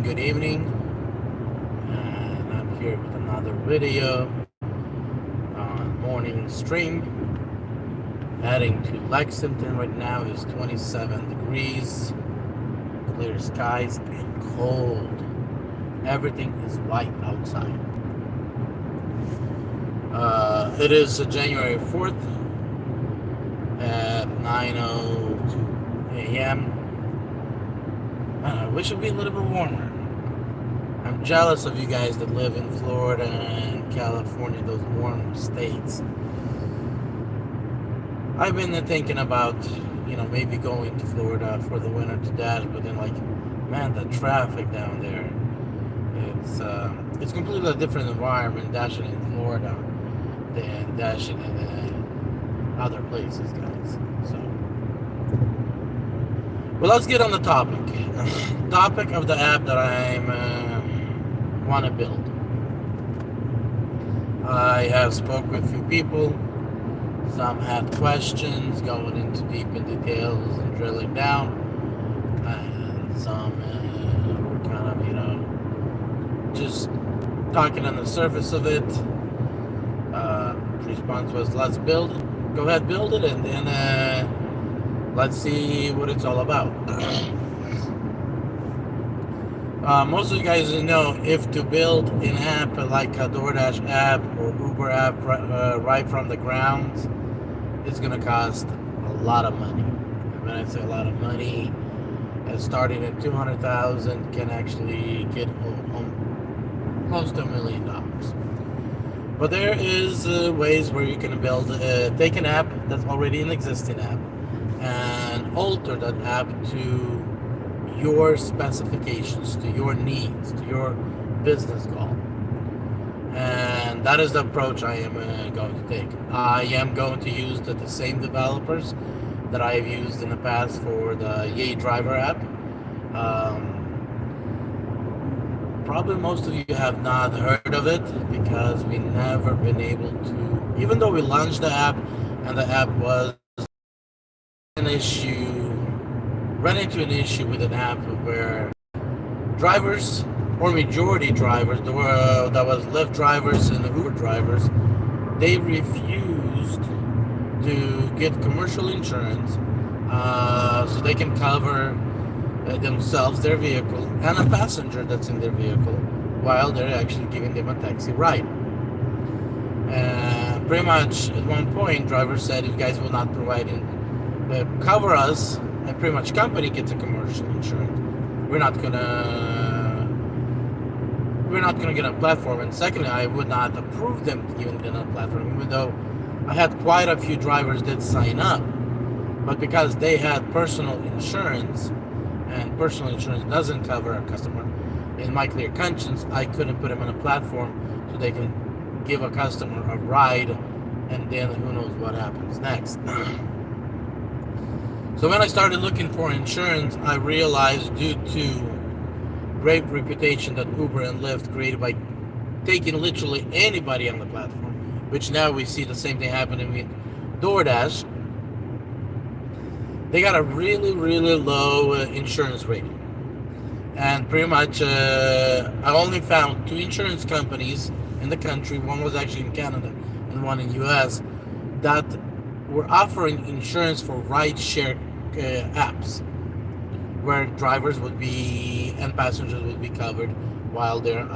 good evening, and I'm here with another video on morning stream. Heading to Lexington right now is 27 degrees, clear skies and cold. Everything is white outside. It is January 4th at 9:02 a.m. I wish it would be a little bit warmer. I'm jealous of you guys that live in Florida and California, those warm states. I've been thinking about, maybe going to Florida for the winter to dash, but then man, the traffic down there, it's completely a different environment dashing in Florida than dashing in other places, guys. So, well, let's get on the topic. Topic of the app that I'm want to build. I have spoke with a few people. Some had questions, going into deep in details and drilling down, and some were kind of, just talking on the surface of it. Response was, let's build it. Go ahead, build it, and then let's see what it's all about. Most of you guys know, if to build an app like a DOORDASH app or Uber app right from the ground, it's going to cost a lot of money. And when I say a lot of money, starting at $200,000 can actually get close to $1 million. But there is ways where you can build, take an app that's already an existing app and alter that app to your specifications, to your needs, to your business goal. And that is the approach I am going to take. I am going to use the same developers that I have used in the past for the Yay Driver app. Probably most of you have not heard of it because we never been able to, even though we launched the app and the app was ran into an issue with an app where drivers, or majority drivers, that was Lyft drivers and the Uber drivers, they refused to get commercial insurance so they can cover themselves, their vehicle, and a passenger that's in their vehicle while they're actually giving them a taxi ride. And pretty much at one point, drivers said, if you guys will not provide cover us, and pretty much company gets a commercial insurance, we're not gonna get on a platform. And secondly, I would not approve them to even get on a platform, even though I had quite a few drivers that sign up, but because they had personal insurance, and personal insurance doesn't cover a customer, in my clear conscience, I couldn't put them on a platform so they can give a customer a ride, and then who knows what happens next. So when I started looking for insurance, I realized, due to great reputation that Uber and Lyft created by taking literally anybody on the platform, which now we see the same thing happening with DOORDASH, they got a really, really low insurance rating. And pretty much, I only found 2 insurance companies in the country, one was actually in Canada and one in US, that were offering insurance for ride-share apps, where drivers would be and passengers would be covered while they're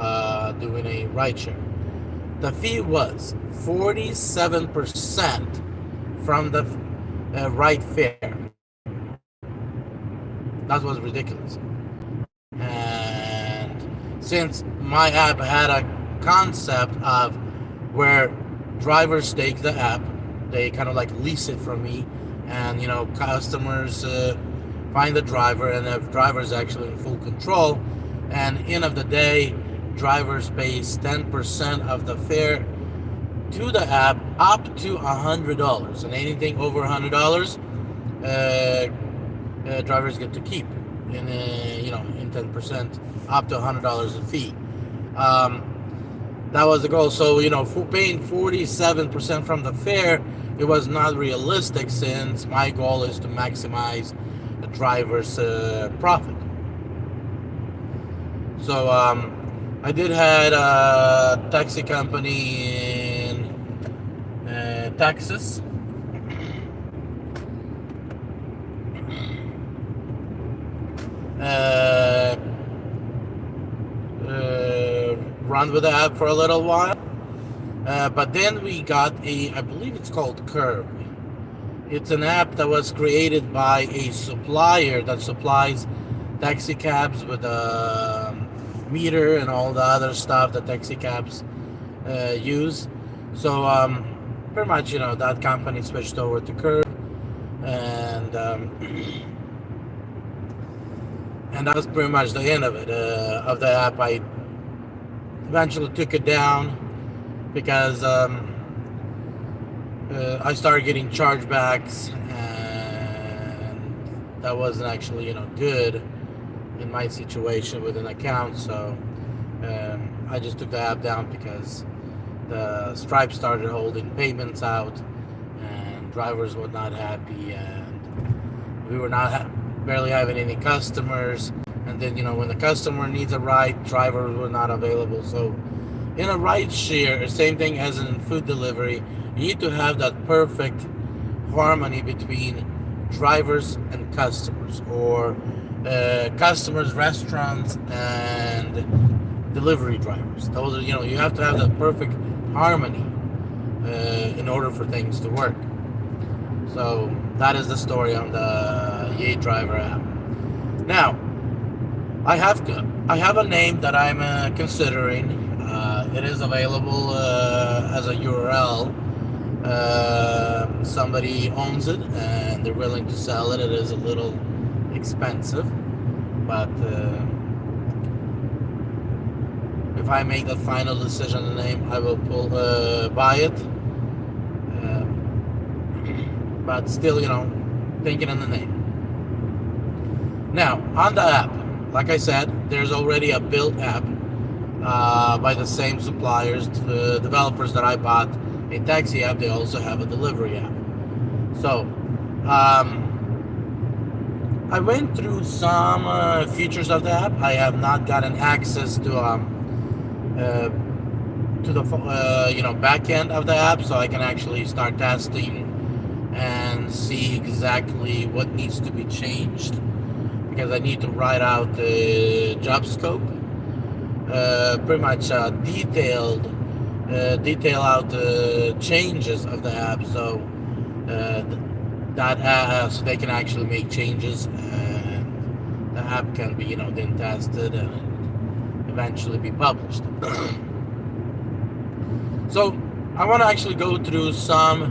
doing a ride-share. The fee was 47% from the ride fare. That was ridiculous. And since my app had a concept of where drivers take the app, they kind of lease it from me, and customers find the driver, and the driver is actually in full control, and end of the day, drivers pays 10% of the fare to the app up to $100, and anything over $100, drivers get to keep in 10% up to $100 a fee. That was the goal. So paying 47% from the fare, it was not realistic, since my goal is to maximize the driver's profit. So I did had a taxi company in Texas. Uh, Run with the app for a little while. But then we got I believe it's called Curve. It's an app that was created by a supplier that supplies taxi cabs with a meter and all the other stuff that taxi cabs use. So pretty much, that company switched over to Curve, and and that was pretty much the end of it, of the app. I eventually took it down because I started getting chargebacks, and that wasn't actually, good in my situation with an account. So I just took the app down because the Stripe started holding payments out, and drivers were not happy, and we were not barely having any customers. And then, when the customer needs a ride, drivers were not available. So in a ride share, same thing as in food delivery, you need to have that perfect harmony between drivers and customers, or customers, restaurants, and delivery drivers. Those are, you have to have that perfect harmony in order for things to work. So that is the story on the Yay Driver app. Now, I have a name that I'm considering. It is available as a URL. Somebody owns it and they're willing to sell it. It is a little expensive, but if I make the final decision on the name, I will buy it. But still, thinking on the name. Now, on the app, like I said, there's already a built app by the same suppliers, the developers that I bought a taxi app. They also have a delivery app. So I went through some features of the app. I have not gotten access to the back end of the app, so I can actually start testing and see exactly what needs to be changed, because I need to write out the job scope, pretty much detail out the changes of the app, so so they can actually make changes, and the app can be then tested and eventually be published. So I want to actually go through some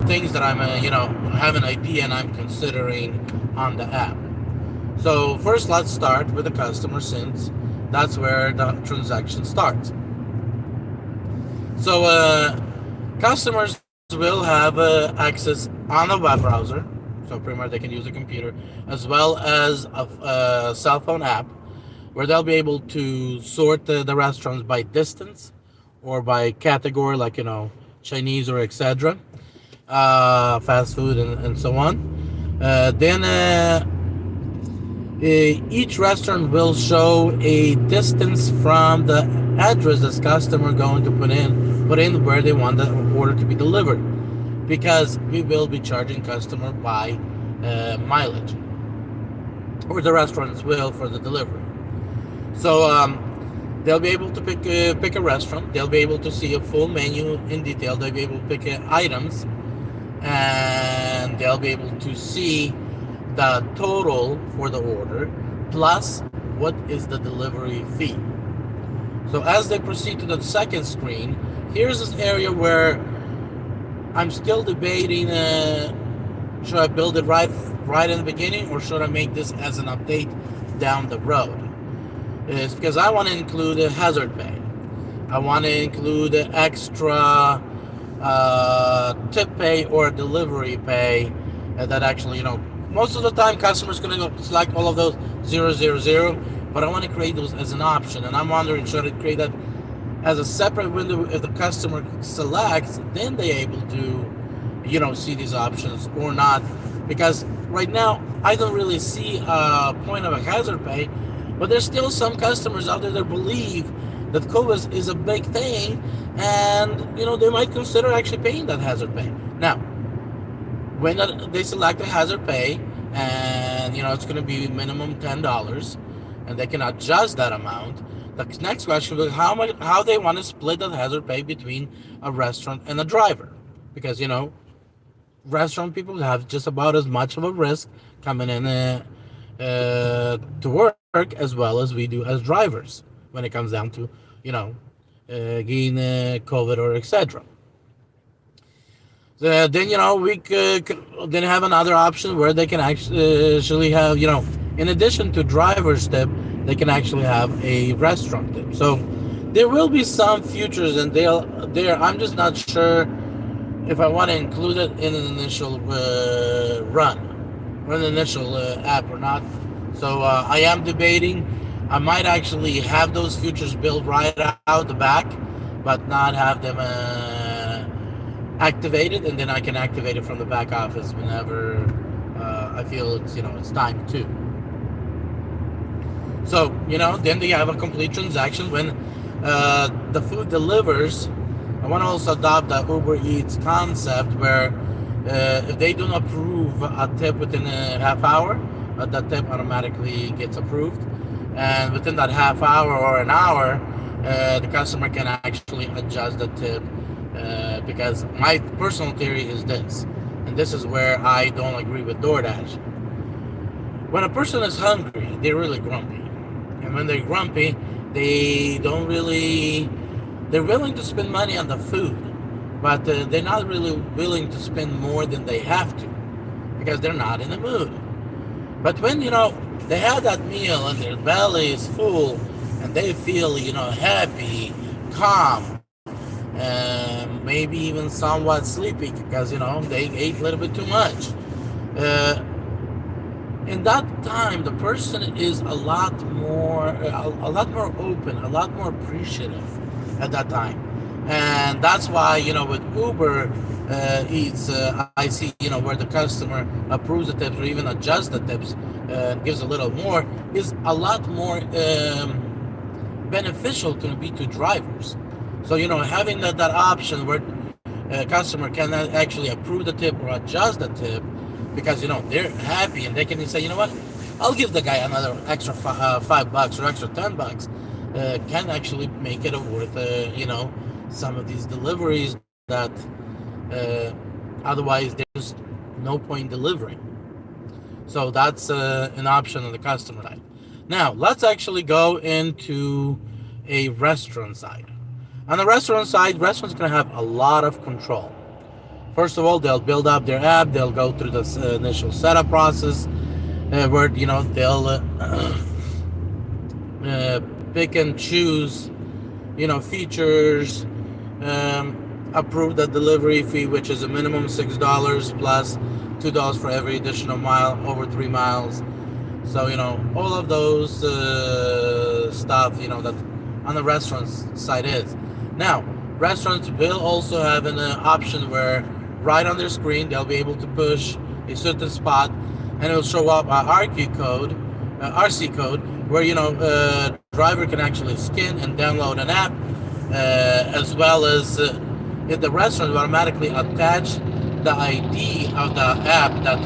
things that I'm have an idea and I'm considering on the app. So first, let's start with the customer, since that's where the transaction starts. So customers will have access on a web browser, so pretty much they can use a computer, as well as a cell phone app, where they'll be able to sort the restaurants by distance or by category, like Chinese or etc., fast food and so on. Then each restaurant will show a distance from the address this customer going to put in where they want the order to be delivered, because we will be charging customer by mileage, or the restaurants will for the delivery. So they'll be able to pick a restaurant. They'll be able to see a full menu in detail. They'll be able to pick items, and they'll be able to see the total for the order, plus what is the delivery fee. So as they proceed to the second screen, here's this area where I'm still debating, should I build it right in the beginning, or should I make this as an update down the road? It's because I want to include a hazard pay. I want to include extra tip pay or delivery pay that actually, most of the time customers going to go select all of those 000, but I want to create those as an option. And I'm wondering, should I create that as a separate window? If the customer selects, then they're able to, see these options or not. Because right now, I don't really see a point of a hazard pay But there's still some customers out there that believe that COVID is a big thing, and they might consider actually paying that hazard pay. Now, when they select a hazard pay, and it's going to be minimum $10, and they can adjust that amount. The next question is how they want to split that hazard pay between a restaurant and a driver, because restaurant people have just about as much of a risk coming in to work as well as we do as drivers when it comes down to getting COVID or etc. Then we could then have another option where they can actually have in addition to driver's tip, they can actually have a restaurant tip. So there will be some futures, and I'm just not sure if I want to include it in an initial run or an initial app or not. So I am debating. I might actually have those futures built right out the back, but not have them activated, and then I can activate it from the back office whenever I feel it's time to. So then they have a complete transaction when the food delivers. I want to also adopt the Uber Eats concept where if they don't approve a tip within a half hour, that tip automatically gets approved, and within that half hour or an hour, the customer can actually adjust the tip. Because my personal theory is this, and this is where I don't agree with DoorDash. When a person is hungry, they're really grumpy. And when they're grumpy, they're willing to spend money on the food, but they're not really willing to spend more than they have to because they're not in the mood. But when, they have that meal and their belly is full and they feel, happy, calm, maybe even somewhat sleepy because they ate a little bit too much. In that time, the person is a lot more open, a lot more appreciative at that time, and that's why with Uber Eats, I see where the customer approves the tips or even adjusts the tips, gives a little more, is a lot more beneficial to drivers. So having that option where a customer can actually approve the tip or adjust the tip because they're happy and they can say, what, I'll give the guy another extra $5 or extra $10, can actually make it worth some of these deliveries that otherwise there's no point delivering. So that's an option on the customer side. Now let's actually go into a restaurant side. On the restaurant side, restaurants going to have a lot of control. First of all, they'll build up their app. They'll go through the initial setup process where they'll pick and choose features, approve the delivery fee, which is a minimum $6 plus $2 for every additional mile over 3 miles. So all of those stuff that on the restaurant side is. Now, restaurants will also have an option where right on their screen they'll be able to push a certain spot, and it'll show up a RC code, where driver can actually scan and download an app, as well as if the restaurant will automatically attach the ID of the app that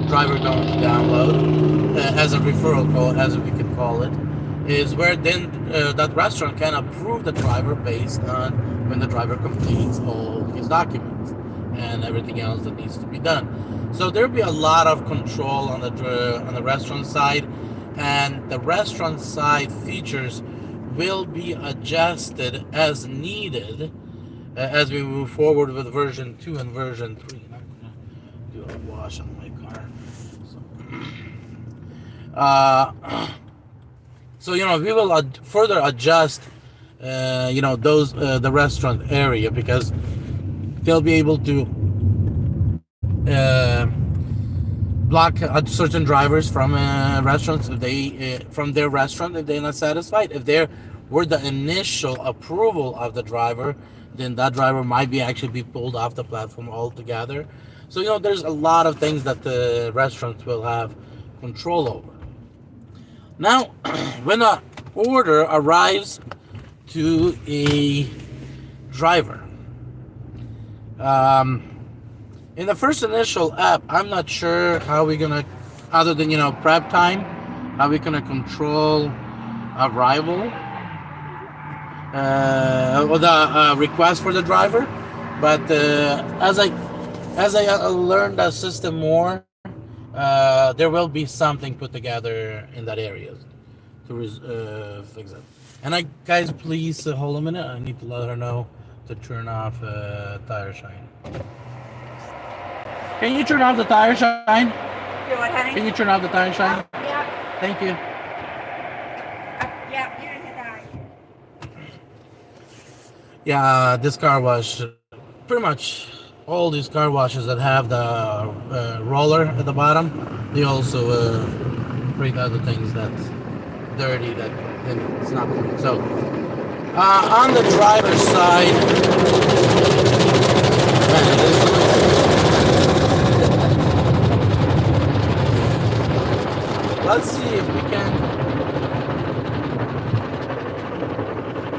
driver going to download as a referral code, as we can call it, is where then that restaurant can approve the driver based on when the driver completes all his documents and everything else that needs to be done. So there'll be a lot of control on the restaurant side, and the restaurant side features will be adjusted as needed as we move forward with version 2 and version 3. I'm gonna do a wash on my car. So we will further adjust those the restaurant area, because they'll be able to block certain drivers from restaurants if they from their restaurant if they're not satisfied. If there were the initial approval of the driver, then that driver might actually be pulled off the platform altogether. So there's a lot of things that the restaurants will have control over. Now, when an order arrives to a driver, um, in the first initial app, I'm not sure how we're gonna, other than prep time, how we're gonna control arrival or the request for the driver. But as I learn the system more, there will be something put together in that area to fix it. And guys, please hold a minute. I need to let her know to turn off tire shine. Can you turn off the tire shine? Do what, honey? Can you turn off the tire shine? Yeah. Thank you. Yeah, you're in the die. Yeah, this car wash, pretty much all these car washes that have the roller at the bottom, they also create other things that's dirty that it's not clean. So on the driver's side, man, it is noisy. Let's see if we can.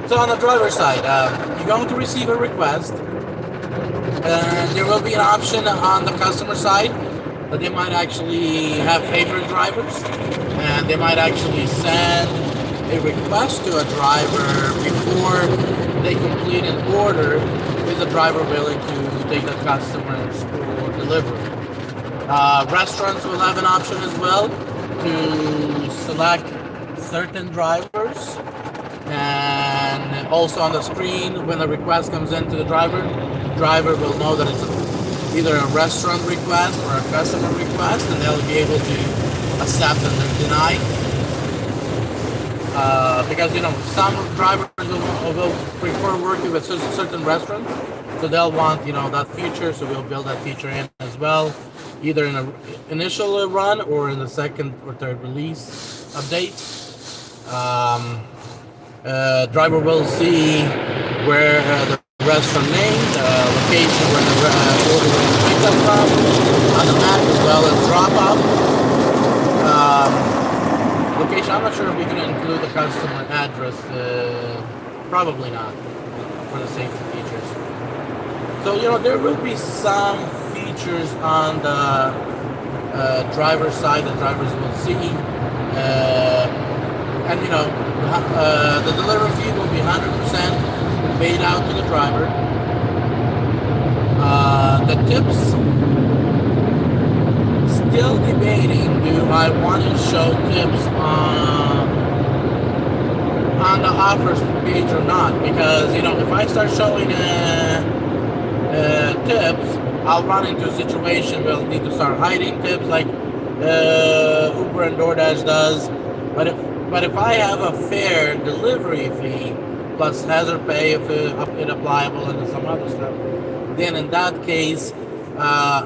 So on the driver's side, you're going to receive a request. There will be an option on the customer side that they might actually have favorite drivers, and they might actually send a request to a driver before they complete an order. Is a driver willing to take that customer's for delivery? Restaurants will have an option as well to select certain drivers. And also on the screen, when the request comes into the driver will know that it's either a restaurant request or a customer request, and they'll be able to accept and deny. Because some drivers will prefer working with certain restaurants, so they'll want that feature. So we'll build that feature in as well, either in an initial run or in the second or third release update. Driver will see where the restaurant name, the location where the order will be picked up from on the map, as well as drop off location. I'm not sure if we can include the customer address. Probably not for the safety features. So there will be some features on the driver's side that drivers will see. And the delivery fee will be 100% paid out to the driver. The tips, still debating, do I want to show tips on the offers page or not? Because if I start showing tips, I'll run into a situation where I'll need to start hiding tips like Uber and DoorDash does. But if I have a fair delivery fee plus hazard pay if it applicable and some other stuff, then in that case,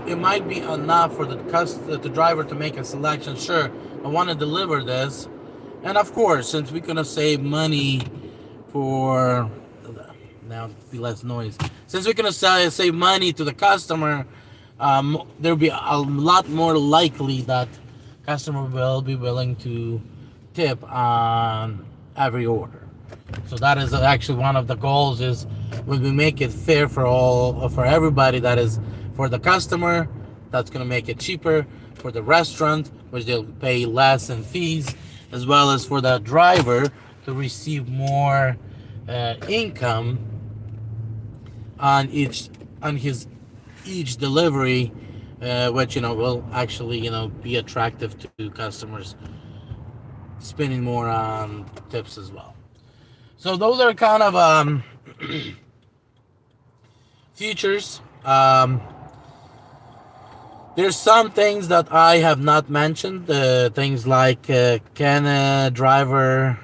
it might be enough for the driver to make a selection. Sure, I want to deliver this, and of course, since we're gonna save money for now, be less noise. Since we're gonna save money to the customer, there'll be a lot more likely that customer will be willing to tip on every order. So that is actually one of the goals, is when we make it fair for everybody, that is for the customer, that's going to make it cheaper, for the restaurant, which they'll pay less in fees, as well as for the driver to receive more income on his each delivery, which will actually be attractive to customers, spending more on tips as well. So those are kind of features. There's some things that I have not mentioned. Things like can a driver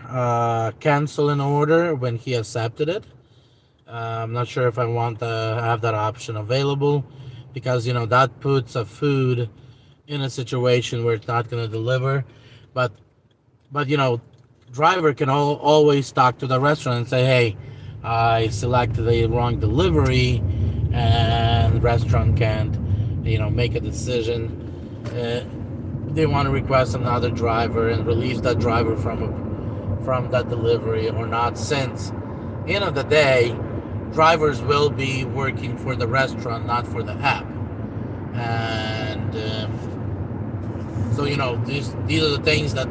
cancel an order when he accepted it? I'm not sure if I want to have that option available, because that puts a food in a situation where it's not going to deliver. But driver can always talk to the restaurant and say, hey, I selected the wrong delivery, and the restaurant can't make a decision they want to request another driver and release that driver from that delivery or not, since end of the day drivers will be working for the restaurant, not for the app. And so these are the things that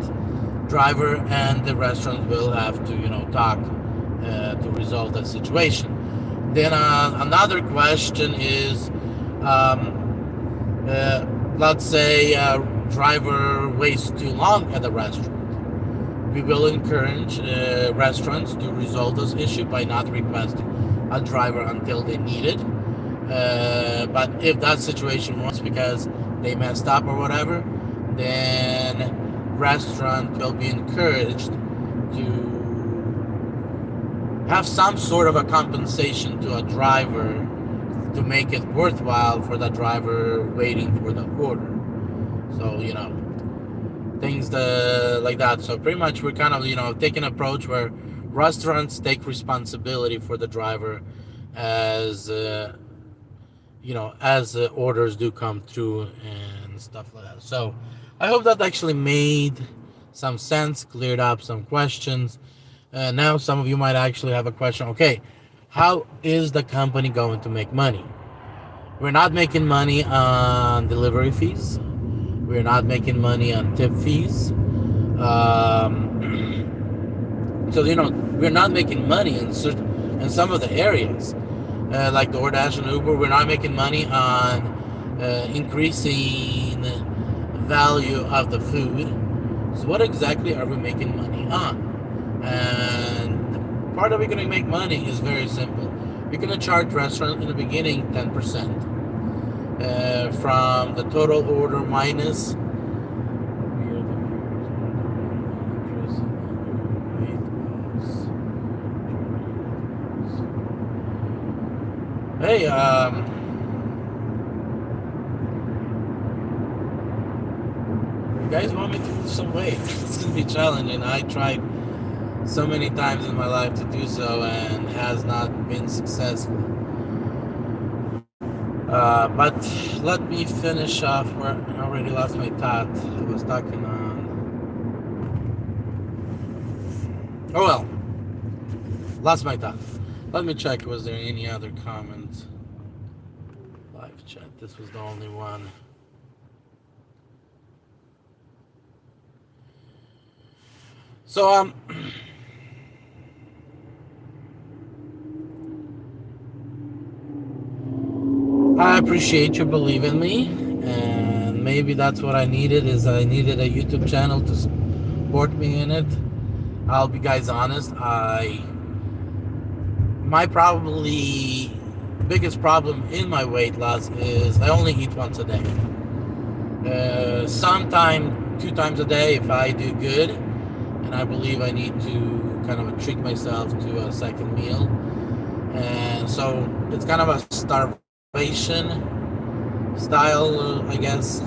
driver and the restaurant will have to talk to resolve that situation. Then another question is, let's say driver waits too long at the restaurant. We will encourage restaurants to resolve this issue by not requesting a driver until they need it. But if that situation was because they messed up or whatever, then restaurant will be encouraged to have some sort of a compensation to a driver to make it worthwhile for the driver waiting for the order. So things like that. So pretty much we're kind of taking an approach where restaurants take responsibility for the driver as as orders do come through and stuff like that. So I hope that actually made some sense, cleared up some questions. Now some of you might actually have a question. Okay, how is the company going to make money? We're not making money on delivery fees. We're not making money on tip fees. So we're not making money in some of the areas, like DoorDash and Uber. We're not making money on increasing value of the food. So what exactly are we making money on? And the part that we're going to make money is very simple. We're going to charge restaurants in the beginning 10% from the total order minus. Hey, you guys want me to lose some weight? It's gonna be challenging. I tried so many times in my life to do so and has not been successful. But let me finish off where I already lost my thought. I was talking on. Oh well, lost my thought. Let me check. Was there any other comment? Live chat. This was the only one. So I appreciate you believing me, and maybe that's what I needed. I needed a YouTube channel to support me in it. I'll be guys honest. My probably biggest problem in my weight loss is I only eat once a day. Sometime 2 times a day if I do good, and I believe I need to kind of treat myself to a second meal. And so it's kind of a starvation style, I guess,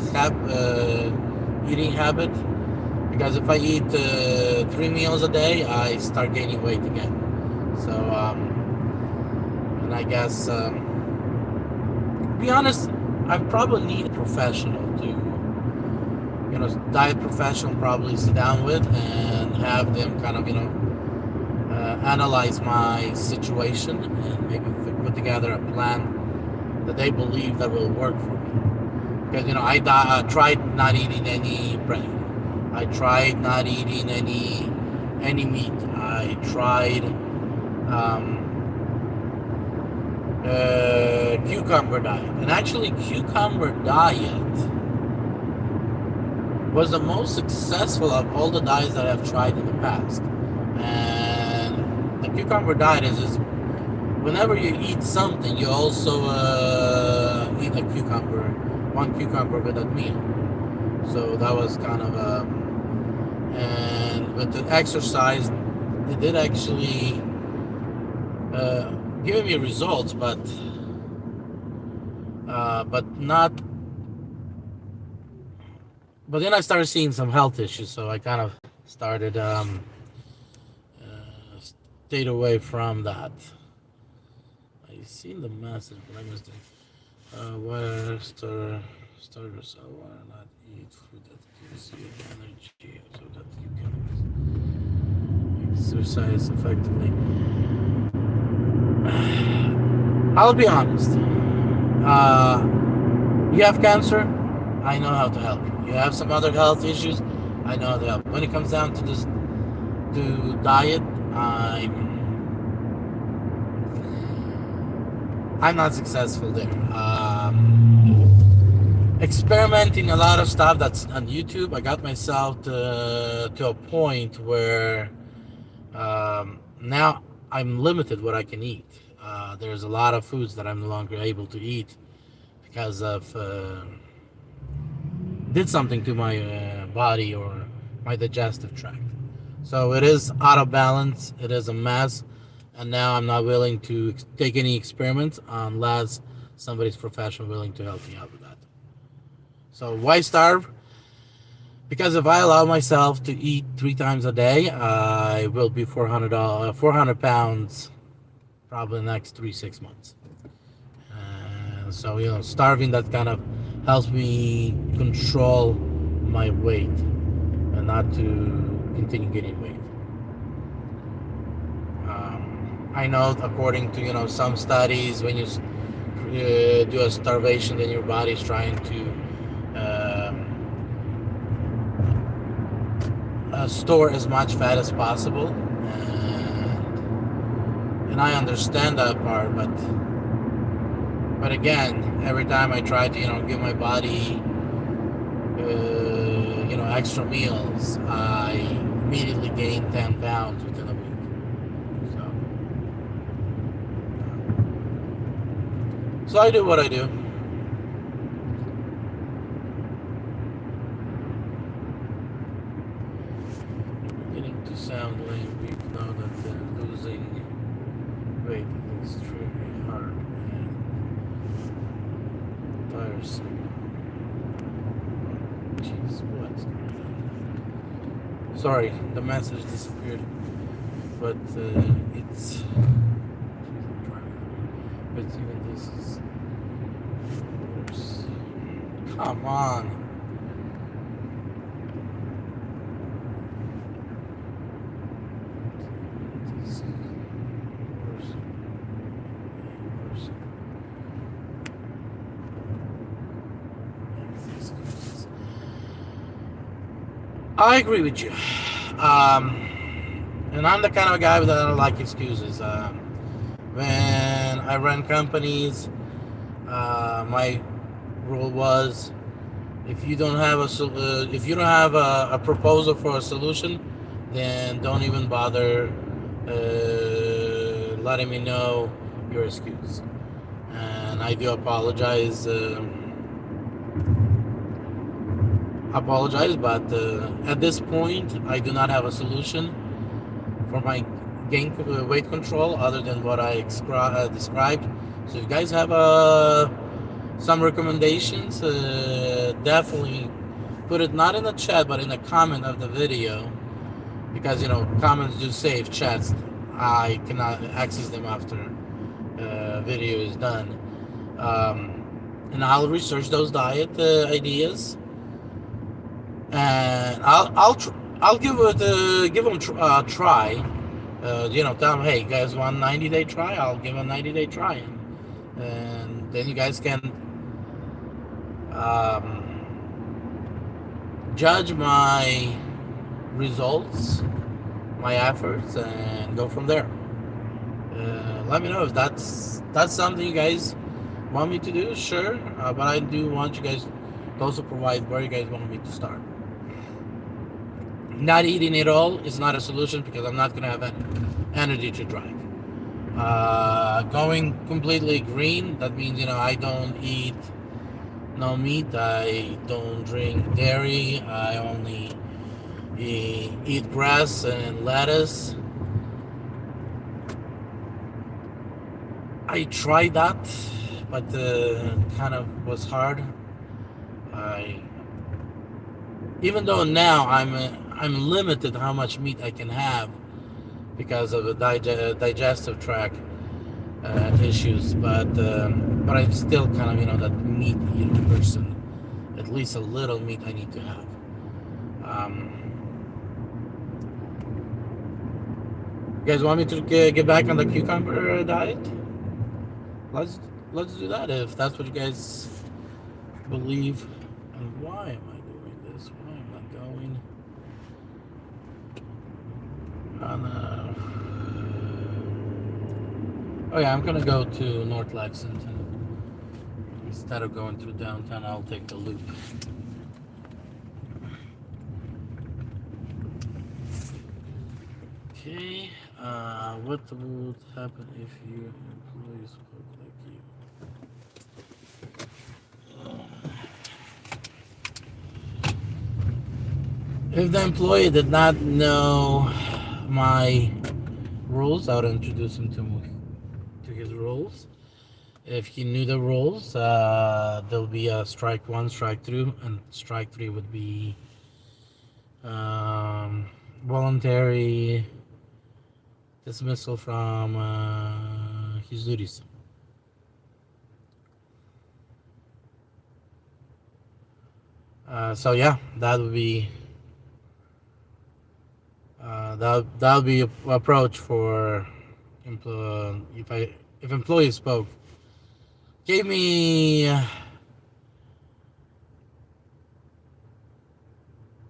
eating habit. Because if I eat 3 meals a day, I start gaining weight again. So, and I guess, to be honest, I probably need a professional to, diet professional probably sit down with and have them kind of, analyze my situation and maybe put together a plan that they believe that will work for me. Because, I tried not eating any bread. I tried not eating any meat. I tried cucumber diet. And actually, cucumber diet was the most successful of all the diets that I've tried in the past. And the cucumber diet is just whenever you eat something, you also eat a cucumber, 1 cucumber with that meal. So that was kind of and with the exercise, it did actually give me results, but not. But then I started seeing some health issues, so I kind of started stayed away from that. I seen the message, but I missed it. Where's the Starters, I want to not eat food that gives you energy so that you can exercise effectively. I'll be honest. You have cancer, I know how to help you. You have some other health issues, I know how to help. When it comes down to this, to diet, I'm not successful there. Experimenting a lot of stuff that's on YouTube, I got myself to a point where now I'm limited what I can eat. There's a lot of foods that I'm no longer able to eat because of did something to my body or my digestive tract. So it is out of balance. It is a mess, and now I'm not willing to take any experiments unless somebody's professional willing to help me out with that. So why starve? Because if I allow myself to eat 3 times a day, I will be 400 pounds probably in the next 3-6 months. So starving, that kind of helps me control my weight and not to continue getting weight. I know according to some studies, when you do a starvation, then your body is trying to store as much fat as possible, and I understand that part, but again, every time I try to give my body extra meals, I immediately gain 10 pounds within a week. So I do what I do. Beginning to sound like weak now that losing weight is extremely hard and tiresome. Jeez, what's going on? Sorry, the message disappeared. But it's. But even this is worse. Come on. This is worse. I agree with you. And I'm the kind of guy that I don't like excuses. When I run companies, my rule was, if you don't have a proposal for a solution, then don't even bother letting me know your excuse. And I do apologize. But at this point, I do not have a solution for my weight control other than what I described. So if you guys have some recommendations, definitely put it not in the chat but in the comment of the video, because comments do save chats. I cannot access them after video is done, and I'll research those diet ideas, and I'll give them a try. Tell them, hey, you guys want a 90-day try? I'll give a 90-day try, and then you guys can judge my results, my efforts, and go from there. Let me know if that's something you guys want me to do. Sure, but I do want you guys to also provide where you guys want me to start. Not eating at all is not a solution, because I'm not going to have any energy to drive. Going completely green, that means I don't eat no meat, I don't drink dairy, I only eat grass and lettuce. I tried that, but kind of was hard. Even though now I'm limited how much meat I can have because of the digestive tract issues, but I'm still kind of that meat eating person. at least a little meat I need to have. You guys want me to get back on the cucumber diet? Let's let's do that if that's what you guys believe. And why am I doing this? Why am I going on? Oh yeah, I'm gonna go to North Lexington instead of going through downtown. I'll take the loop. Okay. What would happen if your employees spoke like you? If the employee did not know my rules, I would introduce him to his rules. If he knew the rules, there'll be a strike one, strike two, and strike three would be voluntary dismissal from his duties. So yeah, that would be that would be a approach for if employees spoke, gave me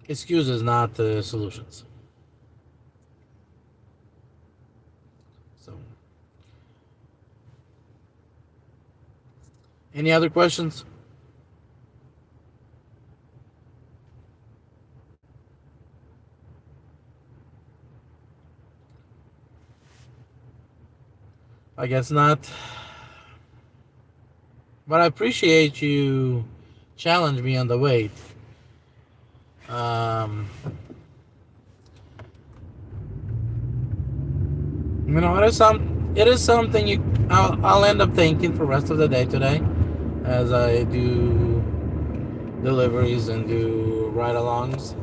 excuses, not solutions. So, any other questions? I guess not. But I appreciate you challenge me on the weight. You know, it is something I'll end up thinking for the rest of the day today, as I do deliveries and do ride-alongs.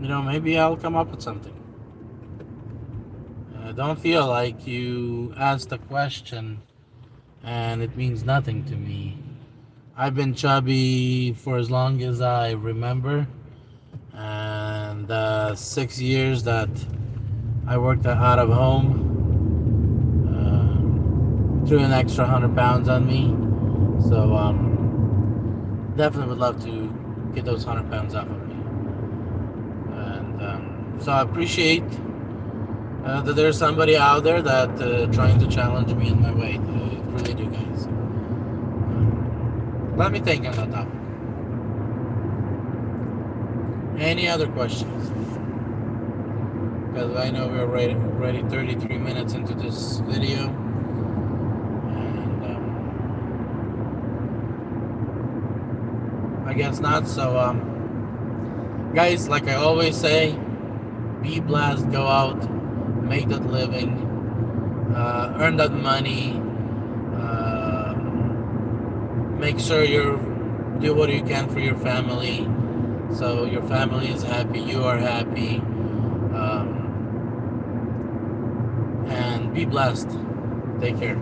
You know, maybe I'll come up with something. Don't feel like you asked a question and it means nothing to me. I've been chubby for as long as I remember, and 6 years that I worked out of home threw an extra 100 pounds on me. So definitely would love to get those 100 pounds off of me. And so I appreciate that there's somebody out there that trying to challenge me in my weight. I really do, guys. Let me think on that topic. Any other questions? Because I know we're already 33 minutes into this video. And I guess not. So, guys, like I always say, be blessed, go out, make that living, earn that money, make sure you do what you can for your family, so your family is happy, you are happy, and be blessed. Take care.